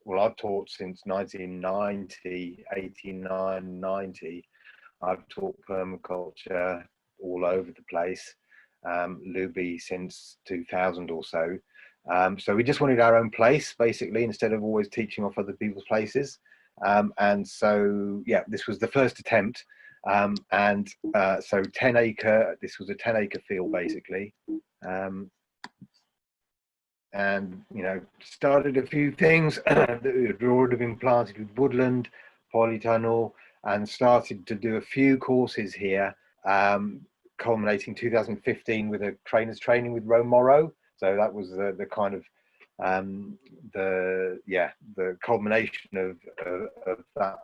well, I've taught since 1990, 89, 90. I've taught permaculture all over the place, Looby since 2000 or so. So we just wanted our own place, basically, instead of always teaching off other people's places. And so, yeah, this was the first attempt. So 10 acre, this was a 10 acre field, basically. And, you know, started a few things that had already been planted with woodland, polytunnel, and started to do a few courses here, culminating 2015 with a trainer's training with Ro Morrow. So that was the kind of the culmination of that,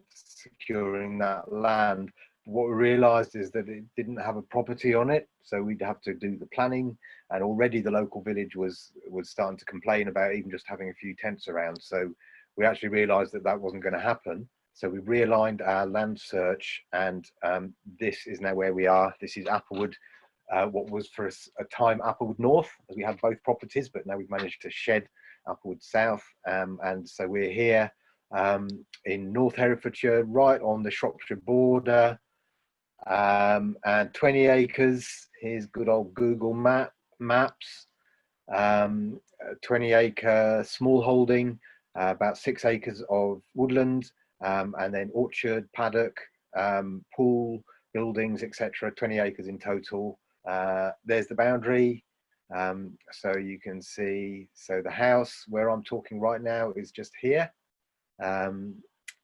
securing that land. What we realized is that it didn't have a property on it, so we'd have to do the planning, and already the local village was starting to complain about even just having a few tents around. So we actually realized that that wasn't going to happen. So we realigned our land search, and this is now where we are. This is Applewood, what was for a time Applewood North, as we had both properties, but now we've managed to shed Applewood South. And so we're here in North Herefordshire, right on the Shropshire border, and 20 acres. Here's good old Google Maps. 20 acre small holding, about 6 acres of woodland, and then orchard, paddock, pool, buildings, etc. 20 acres in total. There's the boundary. So you can see, so the house where I'm talking right now is just here. And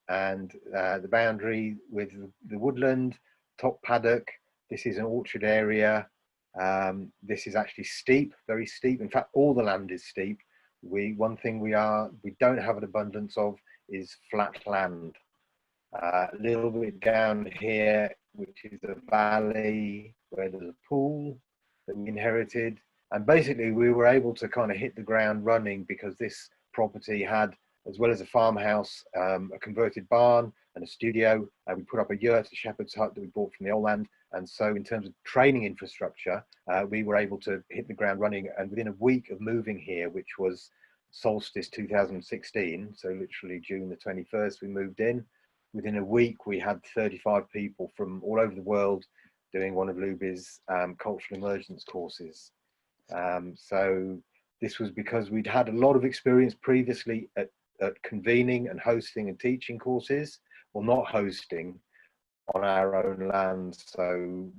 the boundary with the woodland, top paddock. This is an orchard area. This is actually steep, very steep. In fact, all the land is steep. One thing we don't have an abundance of is flat land. A little bit down here, which is a valley where there's a pool that we inherited. And basically we were able to kind of hit the ground running because this property had, as well as a farmhouse, a converted barn and a studio. We put up a yurt, a shepherd's hut that we bought from the old land. And so in terms of training infrastructure, we were able to hit the ground running. And within a week of moving here, which was solstice 2016, so literally June the 21st, we moved in. Within a week, we had 35 people from all over the world doing one of Looby's cultural emergence courses. So this was because we'd had a lot of experience previously at convening and hosting and teaching courses, or not hosting on our own land. So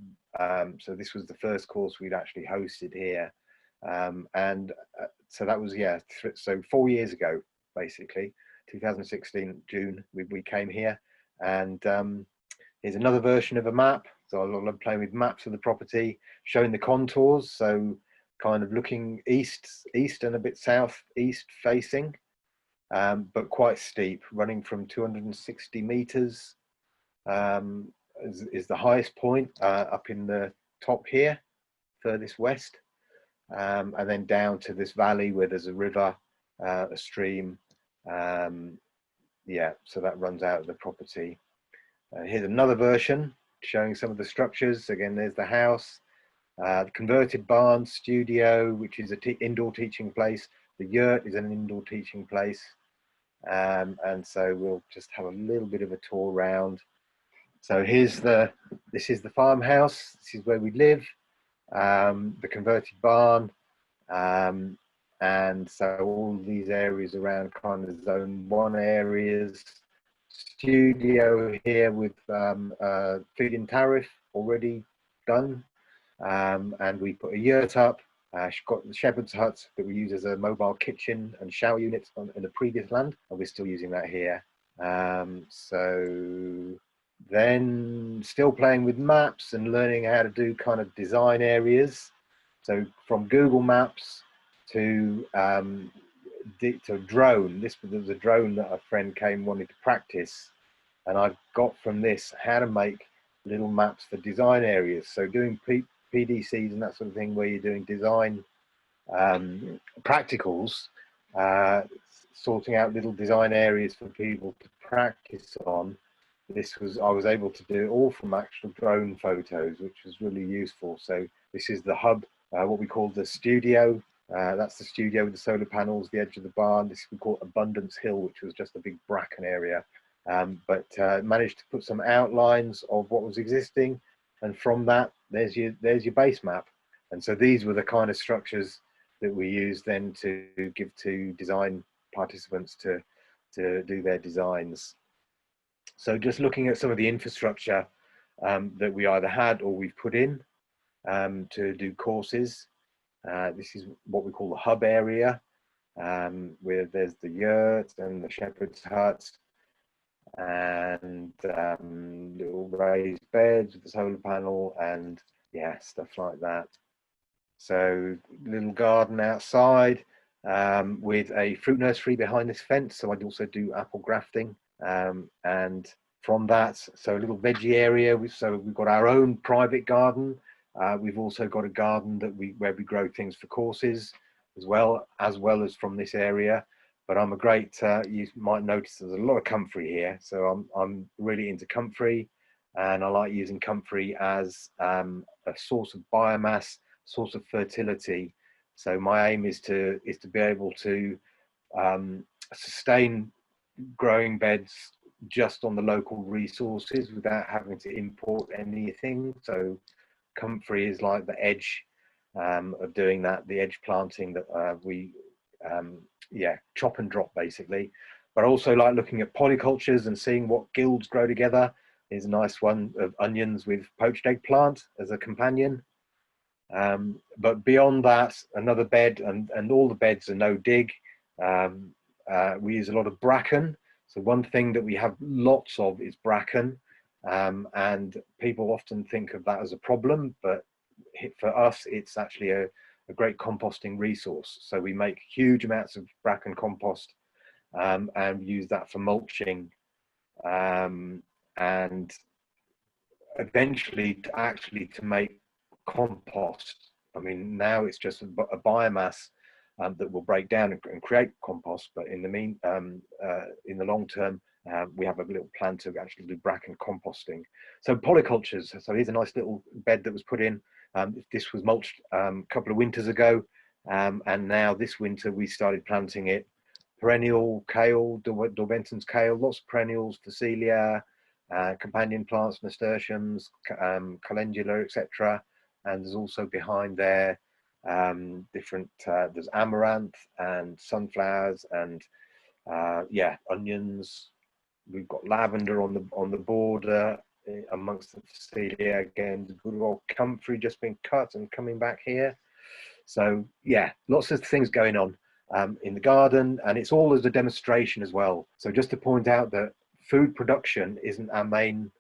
so this was the first course we'd actually hosted here. So that was, so 4 years ago, basically, 2016, June, we came here. And here's another version of a map. So I love playing with maps of the property, showing the contours. So kind of looking east and a bit southeast facing, but quite steep, running from 260 meters is the highest point, up in the top here, furthest west, and then down to this valley where there's a river, a stream. So that runs out of the property. Here's another version showing some of the structures. Again, there's the house, the converted barn, studio, which is an indoor teaching place. The yurt is an indoor teaching place. And so we'll just have a little bit of a tour around. So this is the farmhouse. This is where we live. The converted barn. And so all these areas around kind of zone 1 areas. Studio here with feed-in tariff already done. And we put a yurt up. Got the shepherd's hut that we use as a mobile kitchen and shower units in the previous land, and we're still using that here. So then still playing with maps and learning how to do kind of design areas. So from Google Maps to drone. There was a drone that a friend came wanting to practice, and I got from this how to make little maps for design areas. So doing PDCs and that sort of thing, where you're doing design practicals, sorting out little design areas for people to practice on. I was able to do it all from actual drone photos, which was really useful. So this is the hub, what we call the studio. That's the studio with the solar panels, the edge of the barn. This we call Abundance Hill, which was just a big bracken area. But managed to put some outlines of what was existing, and from that, there's your base map. And so these were the kind of structures that we used then to give to design participants to do their designs. So just looking at some of the infrastructure that we either had or we've put in to do courses. This is what we call the hub area, where there's the yurt and the shepherd's hut, and little raised beds with the solar panel, and yeah, stuff like that. So little garden outside with a fruit nursery behind this fence. So I'd also do apple grafting, and from that, so a little veggie area. So we've got our own private garden. We've also got a garden that where we grow things for courses as well as from this area. But I'm a great, you might notice there's a lot of comfrey here. So I'm really into comfrey, and I like using comfrey as a source of biomass, source of fertility. So my aim is to be able to sustain growing beds just on the local resources without having to import anything. So comfrey is like the edge of doing that, the edge planting that we chop and drop basically. But I also like looking at polycultures and seeing what guilds grow together. There's a nice one of onions with poached eggplant as a companion. But beyond that, another bed, and all the beds are no dig. We use a lot of bracken. So one thing that we have lots of is bracken, and people often think of that as a problem, but for us, it's actually a great composting resource. So we make huge amounts of bracken compost and use that for mulching, and eventually to make compost. I mean, now it's just a biomass that will break down and create compost. But in the long term, we have a little plan to actually do bracken composting. So polycultures. So here's a nice little bed that was put in. This was mulched a couple of winters ago, and now this winter we started planting it. Perennial kale, Dorbenton's kale, lots of perennials, Phacelia, companion plants, nasturtiums, calendula, etc. And there's also behind there different. There's amaranth and sunflowers and onions. We've got lavender on the border amongst the Phacelia. Again, the good old comfrey just been cut and coming back here. So yeah, lots of things going on in the garden, and it's all as a demonstration as well. So just to point out that food production isn't our main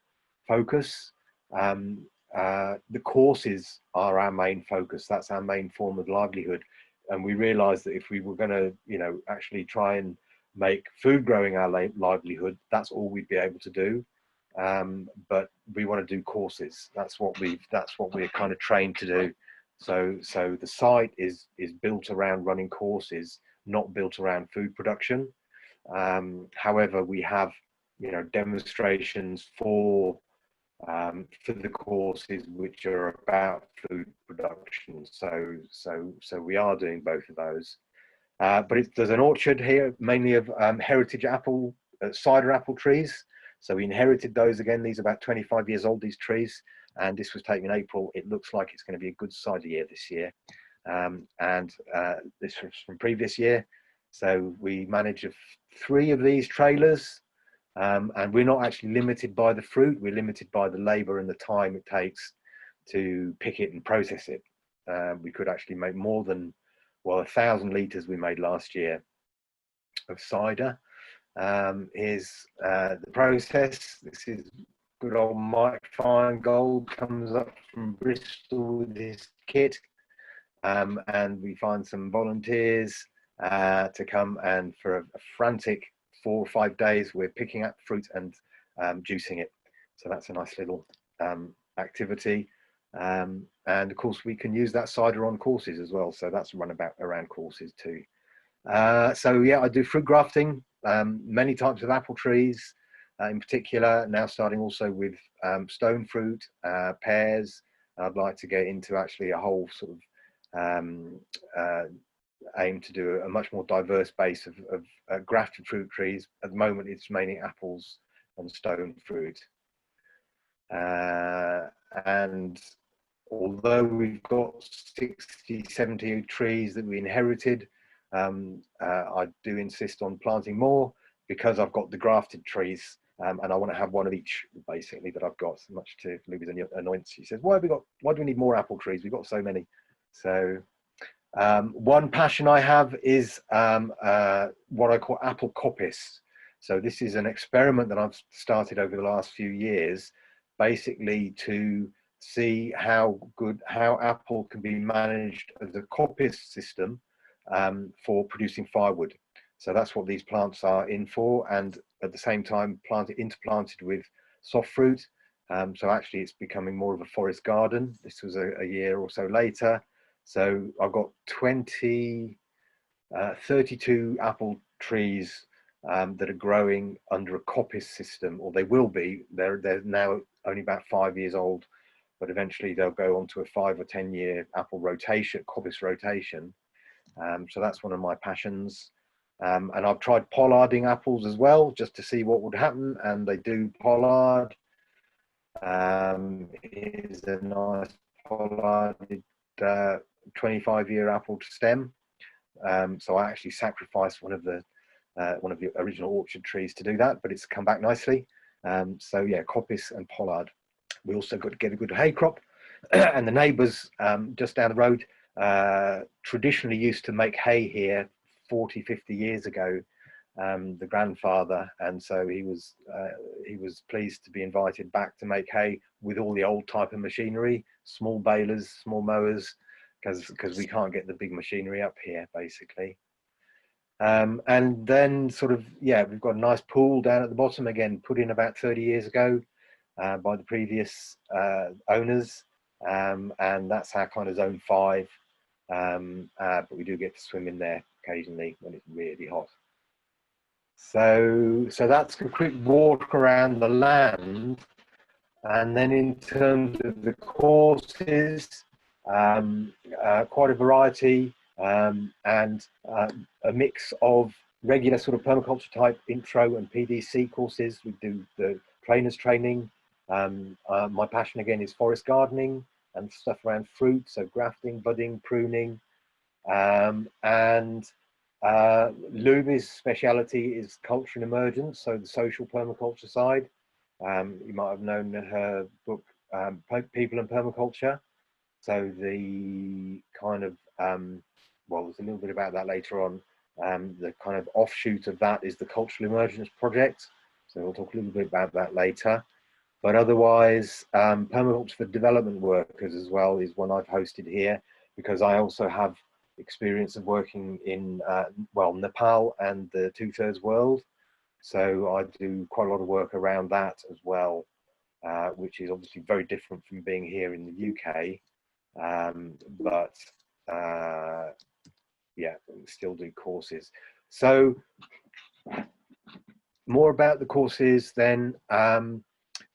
focus. The courses are our main focus. That's our main form of livelihood. And we realized that if we were going to, actually try and make food growing our livelihood, that's all we'd be able to do. But we want to do courses. That's what we're kind of trained to do. So the site is built around running courses, not built around food production. However, we have demonstrations for the courses which are about food production. So we are doing both of those. But there's an orchard here, mainly of heritage cider apple trees. So we inherited those again. These are about 25 years old, these trees. And this was taken in April. It looks like it's going to be a good cider year this year. And this was from previous year. So we manage 3 of these trailers. And we're not actually limited by the fruit. We're limited by the labor and the time it takes to pick it and process it. We could actually make more than, 1,000 litres we made last year of cider. Is the process. This is good old Mike Feingold, comes up from Bristol with his kit, and we find some volunteers to come, and for a frantic 4 or 5 days we're picking up fruit and juicing it. So that's a nice little activity, and of course we can use that cider on courses as well, so that's run around courses too. So yeah, I do fruit grafting, many types of apple trees in particular, now starting also with stone fruit, pears. I'd like to get into actually a whole sort of aim to do a much more diverse base of grafted fruit trees. At the moment, it's mainly apples and stone fruit. And although we've got 60, 70 trees that we inherited, I do insist on planting more because I've got the grafted trees, and I want to have one of each, basically, that I've got, much to Luby's annoyance. He says, why do we need more apple trees? We've got so many. So one passion I have is what I call apple coppice. So this is an experiment that I've started over the last few years, basically to see how apple can be managed as a coppice system for producing firewood. So that's what these plants are in for, and at the same time interplanted with soft fruit. So actually it's becoming more of a forest garden. This was a year or so later. So I've got 32 apple trees that are growing under a coppice system, or they will be. They're now only about 5 years old, but eventually they'll go on to a 5 or 10 year apple rotation, coppice rotation. So that's one of my passions. And I've tried pollarding apples as well, just to see what would happen, and they do pollard. Here's a nice pollarded 25-year apple stem. So I actually sacrificed one of the original orchard trees to do that, but it's come back nicely. So yeah, coppice and pollard. We also got to get a good hay crop, and the neighbours just down the road traditionally used to make hay here 40, 50 years ago. The grandfather, and so he was pleased to be invited back to make hay with all the old type of machinery, small balers, small mowers, because we can't get the big machinery up here, basically. And then sort of, yeah, we've got a nice pool down at the bottom, again, put in about 30 years ago by the previous owners, and that's our kind of zone 5. But we do get to swim in there occasionally when it's really hot. So that's a quick walk around the land. And then in terms of the courses, quite a variety, and a mix of regular sort of permaculture type intro and PDC courses. We do the trainers training. My passion again is forest gardening and stuff around fruit, so grafting, budding, pruning, and Luby's speciality is culture and emergence, so the social permaculture side. You might have known her book, People and Permaculture. So the kind of, well, there's a little bit about that later on. The kind of offshoot of that is the Cultural Emergence Project. So we'll talk a little bit about that later. But otherwise, Permaculture for Development Workers as well is one I've hosted here, because I also have experience of working in, well, Nepal and the two-thirds world. So I do quite a lot of work around that as well, which is obviously very different from being here in the UK. But yeah, we still do courses. So more about the courses then.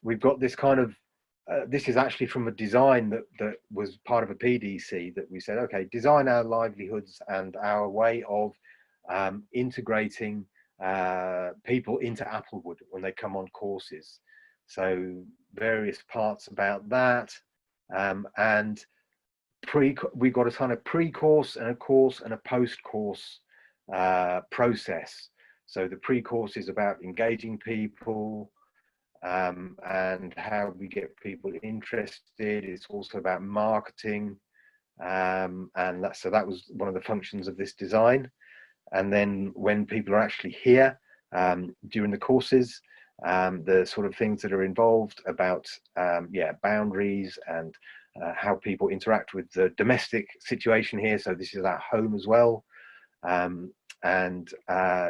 We've got this kind of, this is actually from a design that was part of a PDC that we said, okay, design our livelihoods and our way of integrating people into Applewood when they come on courses. So various parts about that, and we've got a kind of pre-course and a course and a post-course process. So the pre-course is about engaging people, and how we get people interested. It's also about marketing, and so that was one of the functions of this design. And then when people are actually here during the courses, the sort of things that are involved about yeah, boundaries and how people interact with the domestic situation here. So this is at home as well. And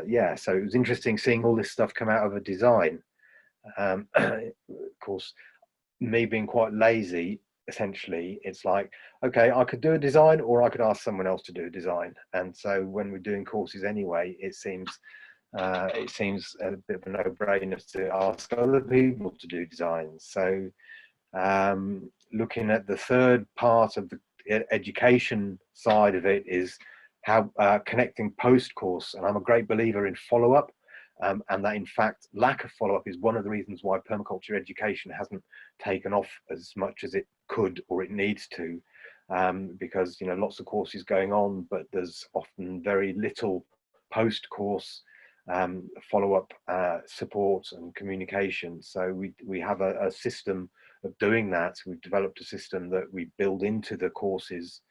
yeah, so it was interesting seeing all this stuff come out of a design. Of course, me being quite lazy, essentially, it's like, okay, I could do a design or I could ask someone else to do a design. And so when we're doing courses anyway, it seems a bit of a no-brainer to ask other people to do designs. So looking at the third part of the education side of it is how connecting post-course, and I'm a great believer in follow-up, and that in fact lack of follow-up is one of the reasons why permaculture education hasn't taken off as much as it could or it needs to, because lots of courses going on, but there's often very little post-course follow-up support and communication. So we have a system of doing that. We've developed a system that we build into the courses.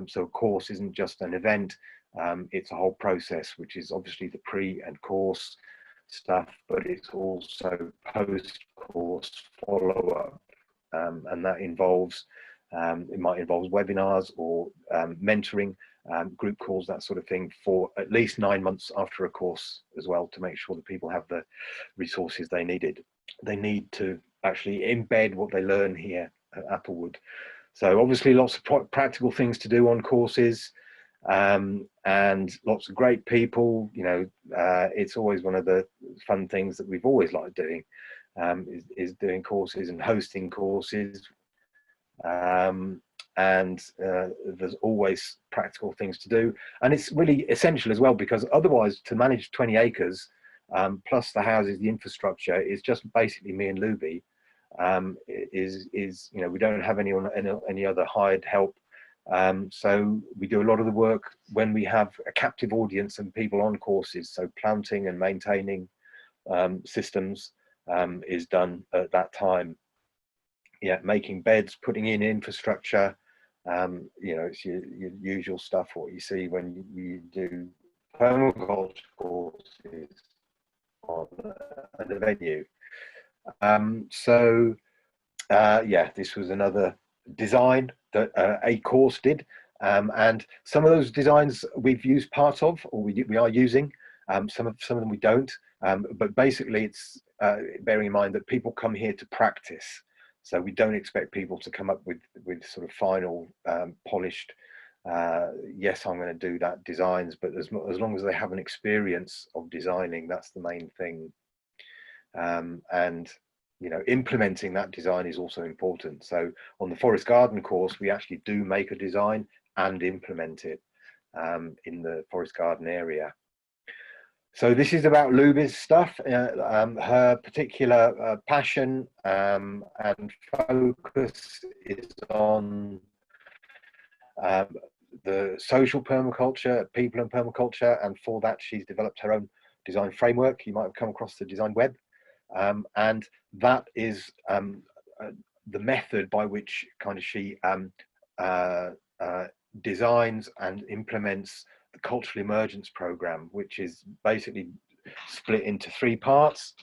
So a course isn't just an event, it's a whole process, which is obviously the pre and course stuff, but it's also post-course follow-up, and that involves, it might involve webinars or mentoring, group calls, that sort of thing, for at least 9 months after a course as well, to make sure that people have the resources they needed. They need to actually embed what they learn here at Applewood. So obviously lots of practical things to do on courses, and lots of great people. It's always one of the fun things that we've always liked doing, is doing courses and hosting courses. And there's always practical things to do, and it's really essential as well, because otherwise to manage 20 acres plus the houses, the infrastructure, is just basically me and Looby. We don't have any other hired help, so we do a lot of the work when we have a captive audience and people on courses. So planting and maintaining systems is done at that time. Yeah, making beds, putting in infrastructure, it's your usual stuff, what you see when you do permaculture courses on a venue. Yeah, this was another design that a course did, and some of those designs we've used part of, or we are using. Some of them we don't, but basically it's bearing in mind that people come here to practice. So we don't expect people to come up with sort of final polished, yes, I'm going to do that designs, but as long as they have an experience of designing, that's the main thing. And implementing that design is also important. So on the forest garden course, we actually do make a design and implement it in the forest garden area. So this is about Looby's stuff. Her particular passion and focus is on the social permaculture, people and permaculture, and for that she's developed her own design framework. You might have come across the design web, and that is the method by which kind of she designs and implements the cultural emergence program, which is basically split into 3 parts,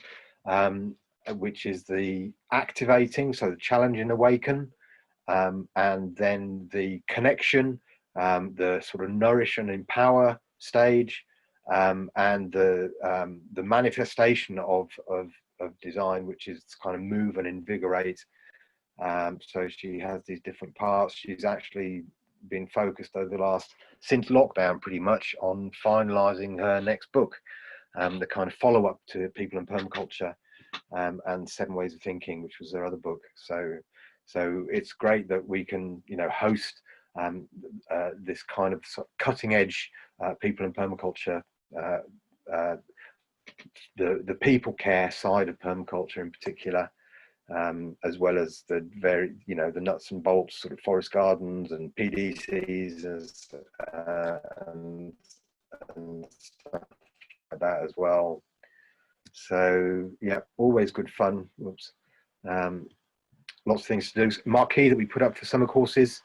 which is the activating, so the challenge and awaken, and then the connection, the sort of nourish and empower stage, and the manifestation of design, which is kind of move and invigorate. So she has these different parts. She's actually been focused over the last, since lockdown pretty much, on finalizing her next book, the kind of follow-up to People and Permaculture, and 7 Ways of Thinking, which was her other book. So it's great that we can host this kind of cutting edge People and Permaculture, the people care side of permaculture in particular, as well as the the nuts and bolts sort of forest gardens and PDCs and stuff like that as well. So yeah, always good fun. Whoops. Lots of things to do. Marquee that we put up for summer courses,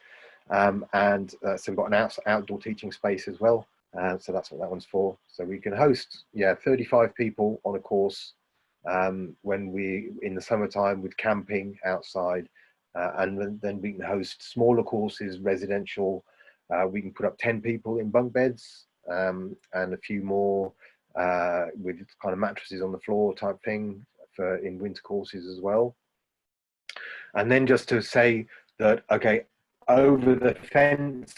and so we've got an outdoor teaching space as well. So that's what that one's for. So we can host 35 people on a course, when we in the summertime with camping outside, and then we can host smaller courses, residential. We can put up 10 people in bunk beds, and a few more with kind of mattresses on the floor type thing for in winter courses as well. And then just to say that, okay, over the fence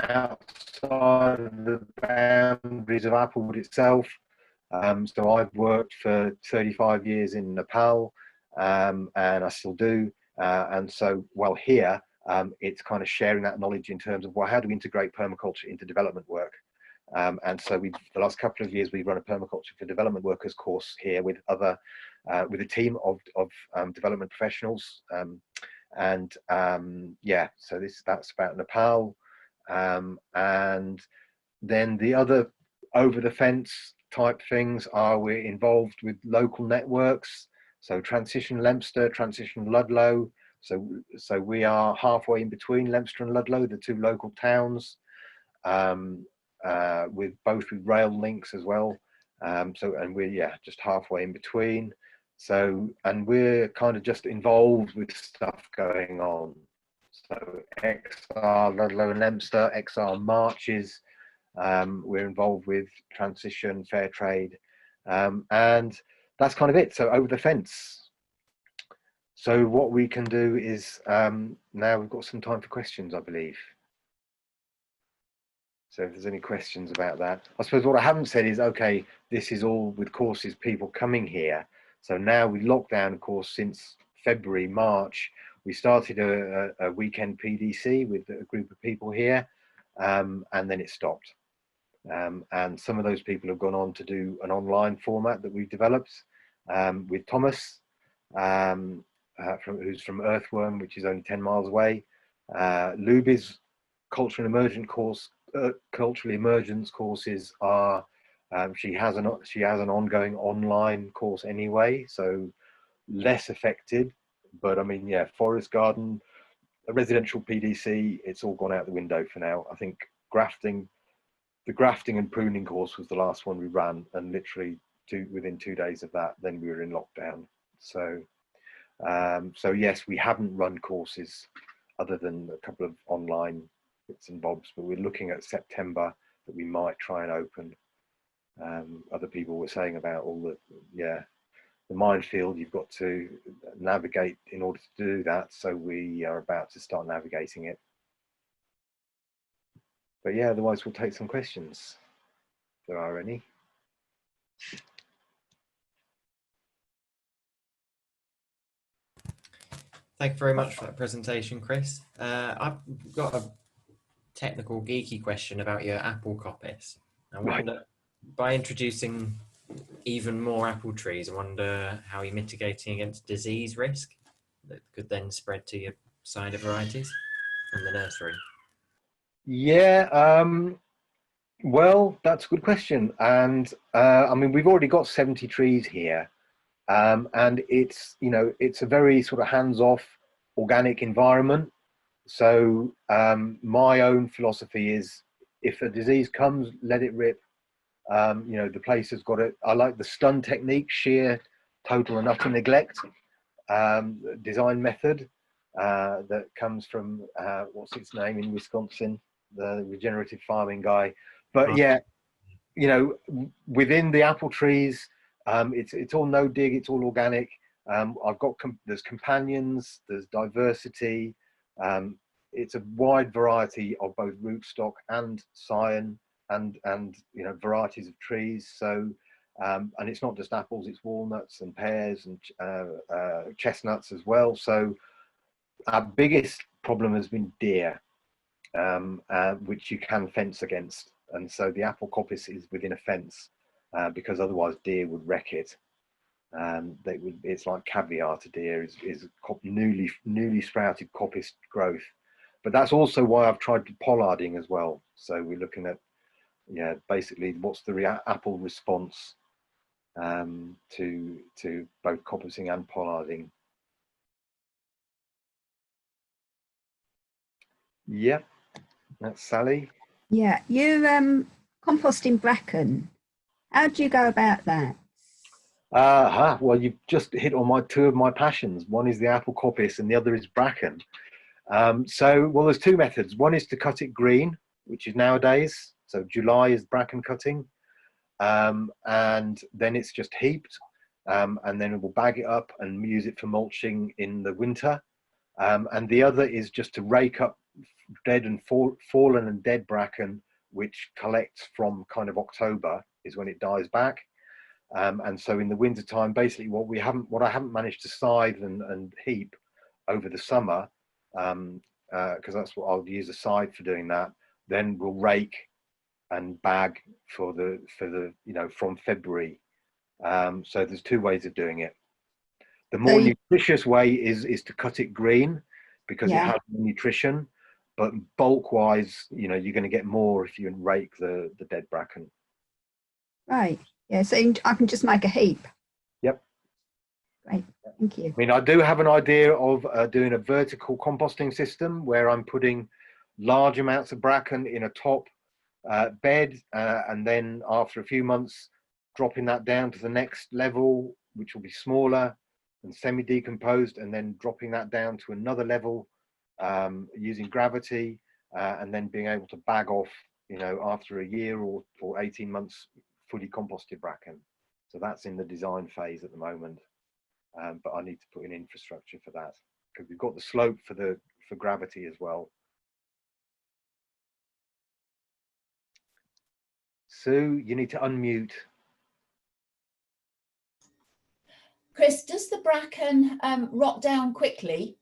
outside the boundaries of Applewood itself, so I've worked for 35 years in Nepal, and I still do, and so while here it's kind of sharing that knowledge in terms of, well, how do we integrate permaculture into development work? And so the last couple of years, we've run a permaculture for development workers course here with with a team of development professionals. Yeah, so that's about Nepal. And then the other over the fence type things are we're involved with local networks. So Transition Leominster, Transition Ludlow. So we are halfway in between Leominster and Ludlow, the two local towns, with rail links as well. And we're just halfway in between. So, and we're kind of just involved with stuff going on. So XR Ludlow and Leominster, XR marches. We're involved with transition, fair trade, and that's kind of it. So over the fence. So what we can do is now we've got some time for questions, I believe. So if there's any questions about that, I suppose what I haven't said is, okay, this is all with courses, people coming here. So now with lockdown, of course, since February, March, we started a weekend PDC with a group of people here, and then it stopped. And some of those people have gone on to do an online format that we've developed with Thomas, who's from Earthworm, which is only 10 miles away. Luby's cultural emergence courses are, she has an ongoing online course anyway, so less affected. But I mean, yeah, forest garden, a residential PDC, it's all gone out the window for now. I think the grafting and pruning course was the last one we ran, and literally within 2 days of that, then we were in lockdown. So, so yes, we haven't run courses other than a couple of online bits and bobs, but we're looking at September that we might try and open. Other people were saying about all the minefield you've got to navigate in order to do that. So we are about to start navigating it. But yeah, otherwise we'll take some questions, if there are any. Thank you very much for that presentation, Chris. I've got a technical geeky question about your apple coppice. I wonder, by introducing even more apple trees, I wonder how you're mitigating against disease risk that could then spread to your cider varieties from the nursery. Yeah, well, that's a good question. And I mean, we've already got 70 trees here. And it's, it's a very sort of hands-off organic environment. So my own philosophy is, if a disease comes, let it rip. The place has got it. I like the stun technique, sheer, total and utter neglect design method that comes from, what's its name in Wisconsin, the regenerative farming guy. But yeah, within the apple trees, it's all no dig, it's all organic. I've got there's companions, there's diversity. It's a wide variety of both rootstock and scion and varieties of trees. So and it's not just apples, it's walnuts and pears and chestnuts as well. So our biggest problem has been deer, which you can fence against. And so the apple coppice is within a fence because otherwise deer would wreck it. It's like caviar to deer is newly sprouted coppice growth. But that's also why I've tried pollarding as well. So we're looking at, basically what's the apple response to both coppicing and pollarding. Yeah, that's Sally. Yeah, you composting bracken. How do you go about that? Well, you've just hit on two of my passions. One is the apple coppice and the other is bracken. Well, there's two methods. One is to cut it green, which is nowadays. So July is bracken cutting. And then it's just heaped. And then we'll bag it up and use it for mulching in the winter. And the other is just to rake up dead and fallen and dead bracken, which collects from kind of October is when it dies back. And so in the winter time, basically what I haven't managed to scythe and heap over the summer, because that's what I'll use aside for doing that. Then we'll rake and bag for the from February. So there's two ways of doing it. The more nutritious way is to cut it green, because it has nutrition, but bulk wise, you're going to get more if you rake the dead bracken. Right. Yeah. So I can just make a heap. Yep. Great. Thank you. I mean, I do have an idea of doing a vertical composting system where I'm putting large amounts of bracken in a top bed, and then after a few months, dropping that down to the next level, which will be smaller and semi-decomposed, and then dropping that down to another level using gravity, and then being able to bag off, after a year or 18 months, fully composted bracken. So that's in the design phase at the moment, but I need to put in infrastructure for that, because we've got the slope for gravity as well. Sue, you need to unmute. Chris, does the bracken rot down quickly?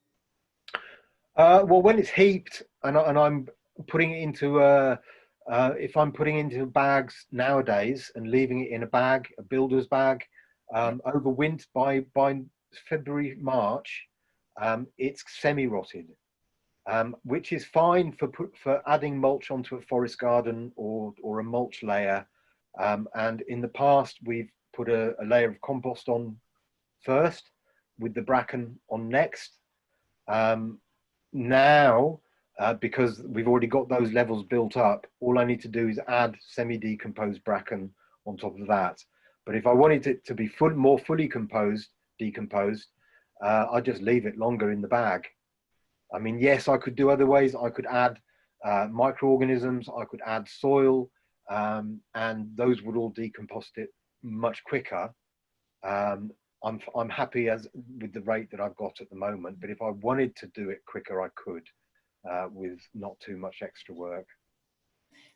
Well, when it's heaped and I'm putting it into if I'm putting it into bags nowadays and leaving it in a bag, a builder's bag, over winter, by February, March, it's semi-rotted, which is fine for adding mulch onto a forest garden or a mulch layer. And in the past, we've put a layer of compost on first, with the bracken on next. Now, because we've already got those levels built up, all I need to do is add semi-decomposed bracken on top of that. But if I wanted it to be more fully decomposed, I just leave it longer in the bag. I mean, yes, I could do other ways. I could add microorganisms, I could add soil, and those would all decompost it much quicker. I'm happy with the rate that I've got at the moment, but if I wanted to do it quicker, I could, with not too much extra work.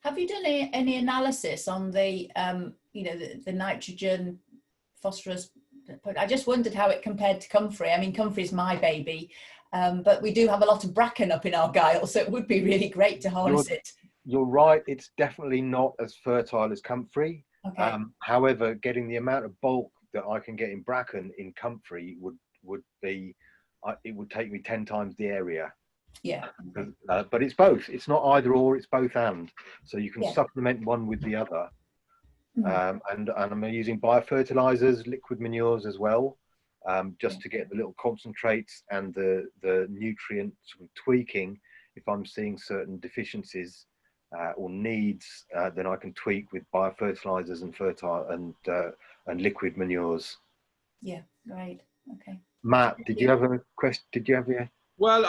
Have you done any analysis on the the nitrogen, phosphorus? I just wondered how it compared to comfrey. I mean, comfrey is my baby, but we do have a lot of bracken up in Argyll, so it would be really great to harness it. You're right, it's definitely not as fertile as comfrey. Okay. However, getting the amount of bulk that I can get in bracken in comfrey would be, it would take me 10 times the area. Yeah. But it's both. It's not either or, it's both and. So you can Yeah. supplement one with the other. Mm-hmm. And I'm using biofertilizers, liquid manures as well, just to get the little concentrates and the nutrient sort of tweaking. If I'm seeing certain deficiencies or needs, then I can tweak with biofertilizers and liquid manures. Yeah, great. Okay. Matt, did you have a question? Did you have a... Well,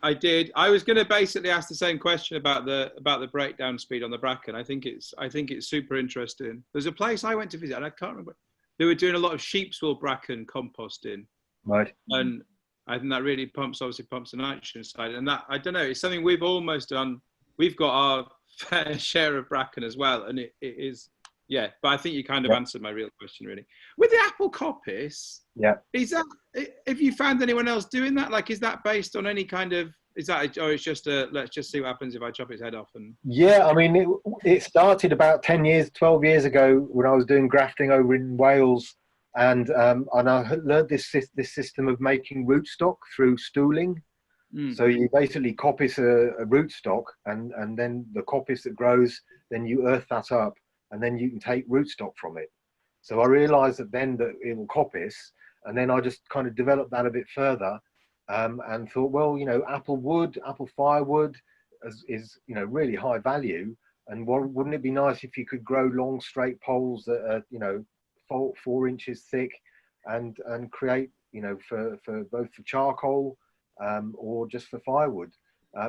I did. I was going to basically ask the same question about the breakdown speed on the bracken. I think it's super interesting. There's a place I went to visit, and I can't remember. They were doing a lot of sheep's wool bracken composting, Right. and I think that really pumps the nitrogen side. And that, I don't know, it's something we've almost done. We've got our fair share of bracken as well, and it is. Yeah, but I think you kind of answered my real question, really. With the apple coppice, is that, have you found anyone else doing that? Like, is that based on any kind of, is that, or it's just let's just see what happens if I chop its head off? And yeah, I mean, it started about 12 years ago when I was doing grafting over in Wales, and I learned this system of making rootstock through stooling. So you basically coppice a rootstock, and then the coppice that grows, then you earth that up, and then you can take rootstock from it. So I realized that it will coppice, and then I just kind of developed that a bit further, and thought, well, apple firewood is really high value, and wouldn't it be nice if you could grow long straight poles that are 4 inches thick, and create for both for charcoal or just for firewood.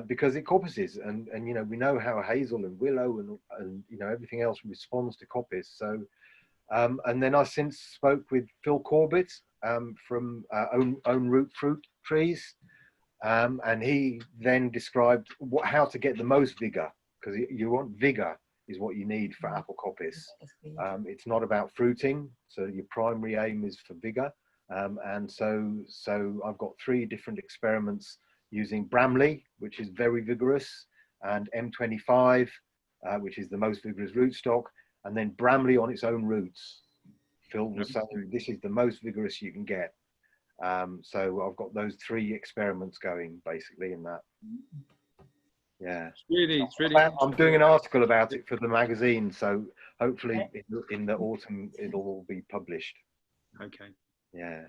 Because it coppices, and we know how hazel and willow and everything else responds to coppice. So and then I since spoke with Phil Corbett from Own Root Fruit Trees, and he then described how to get the most vigor, because you want vigor is what you need for apple coppice. It's not about fruiting, so your primary aim is for vigor. And so I've got 3 different experiments using Bramley, which is very vigorous, and M25, which is the most vigorous rootstock, and then Bramley on its own roots. Phil was saying this is the most vigorous you can get. So I've got those 3 experiments going basically in that. Yeah, It's really. I'm doing an article about it for the magazine, so hopefully in the autumn it'll all be published. Okay. Yeah.